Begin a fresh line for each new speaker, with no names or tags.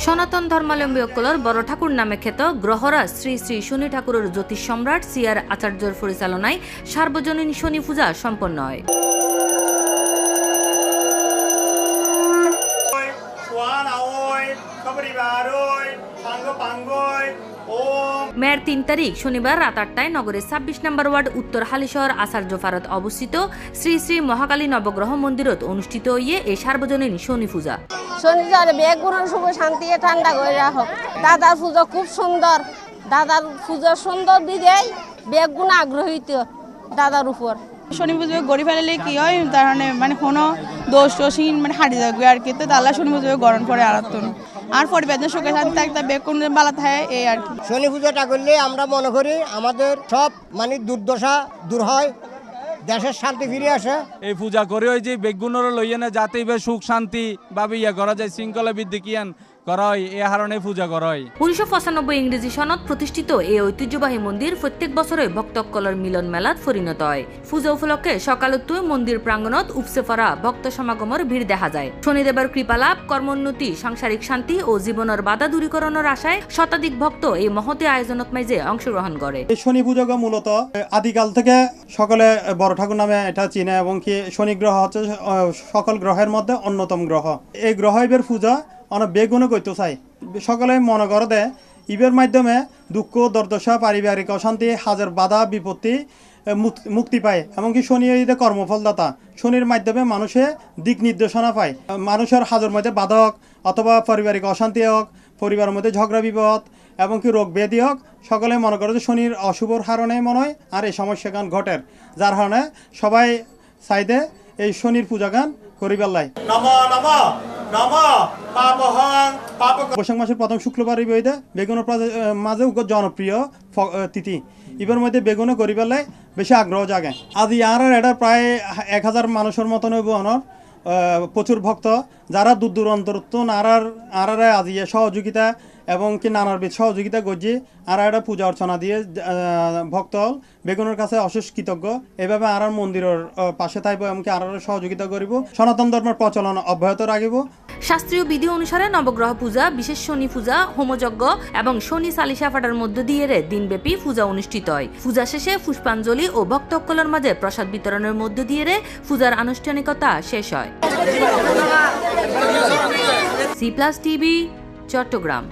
সনাতন ধর্মাবলম্বীসকলৰ বড় ঠাকুর নামে খ্যাত গ্রহরাজ শ্রী শ্রী শনি ঠাকুরের জ্যোতিষ সম্রাট সিআর আচার্যর পরিচালনায় সার্বজনীন শনি পূজা সম্পন্ন হয়। মের ৩ তারিখ শনিবার রাত ৮টায় নগরের ২৬ নম্বর ওয়ার্ড উত্তর হালিশহর আচার্যপাড়াত অবস্থিত শ্রী শ্রী মহাকালী নবগ্রহ মন্দিরত অনুষ্ঠিত হইয়ে এই সার্বজনীন শনি পূজা।
শনিবার বেগুনের শুভ শান্তি ঠান্ডা করে রাখো। দাদার পূজা খুব সুন্দর, দাদার পূজা সুন্দর দিকে বেগুন আগ্রহীত দাদার উপর।
শনি পুজো গড়ি ফেলে কি হয় তার মানে কোনো দোষ টোষহীন মানে হাঁটি যাবে আর কি। তো তাহলে শনি পুজো গরম করে আরাতন আর পরিবেদন সুখে শান্তি থাকতে বেগুন বালা থাকে এই আর কি।
শনি পুজোটা করলে আমরা মনে করি আমাদের সব মানে দুর্দশা দূর হয়, দেশের শান্তি ফিরে আসে।
এই পূজা করে ওই যে বেগুনের লইয়ে না যাতে সুখ শান্তি ভাবে ইয়া করা যায়, শৃঙ্খলা বৃদ্ধি কিয়ান করা হয়, এই হারণে পূজা করা হয়। 1995
ইংরেজি সনদ প্রতিষ্ঠিত এই ঐতিহ্যবাহী মন্দির প্রত্যেক বছরে ভক্তসকলের মিলন মেলাত পরিণত হয়। পূজা উপলক্ষে সকালতুই মন্দির প্রাঙ্গণত উপচে পড়া ভক্ত সমাগমের ভিড় দেখা যায়। শনিদেবের কৃপালাভ, কর্মোন্নতি, সাংসারিক শান্তি ও জীবনের বাধা দূরীকরণের আশায় শতাধিক ভক্ত এই মহতি আয়োজনত মাঝে অংশগ্রহণ করে।
শনি পূজা মূলত আদিকাল থেকে সকলে বড় ঠাকুর নামে এটা চিনে এবং কি শনি গ্রহ হচ্ছে সকল গ্রহের মধ্যে অন্যতম গ্রহ। এই গ্রহের পূজা অনেক বেগুনে করতে চাই। সকলে মনে করে দেয় ইবের মাধ্যমে দুঃখ দুর্দশা পারিবারিক অশান্তি হাজার বাধা বিপত্তি মুক্তি পায়। এমনকি শনি ঈদে কর্মফলদাতা, শনির মাধ্যমে মানুষে দিক নির্দেশনা পায়। মানুষের হাজার মধ্যে বাধা হোক অথবা পারিবারিক অশান্তি হোক, পরিবারের মধ্যে ঝগড়া বিপদ এবং কি রোগ ব্যাধি হোক, সকলে মনে করে যে শনির অশুভর কারণে মনে হয় আর এই সমস্যা গান ঘটের, যার কারণে সবাই চাইদে এই শনির পূজা গান করিবার লাই। বৈশাখ মাসের প্রথম শুক্রবার বেগুনের মাঝে জনপ্রিয় তিথি। এবার মধ্যে বেগুনে করিবার লাই বেশি আগ্রহ জাগে। আজ ইয়ার এটা প্রায় ১,০০০ মানুষের মতন প্রচুর ভক্ত যারা দূর দূরান্তরত্ব আর আজ ইয়ে সহযোগিতা এবং কি নানাবিধ সহযোগিতা গজি আর একটা পূজা অর্চনা দিয়ে ভক্ত বেগুনের কাছে অশেষ কৃতজ্ঞ। এভাবে আর মন্দিরের পাশে থাকবো এমনকি আর সহযোগিতা করিব, সনাতন ধর্মের প্রচলন অব্যাহত রাখিব।
শাস্ত্রীয় বিধি অনুসারে নবগ্রহ পূজা, বিশেষ শনি পূজা, হোমযজ্ঞ এবং শনি চালিসা পাঠার মধ্য দিয়ে দিনব্যাপী পূজা অনুষ্ঠিত হয়। পূজা শেষে পুষ্পাঞ্জলি ও ভক্তসকলের মাঝে প্রসাদ বিতরণের মধ্য দিয়ে পূজার আনুষ্ঠানিকতা শেষ হয়। C+ TV, Chittagong.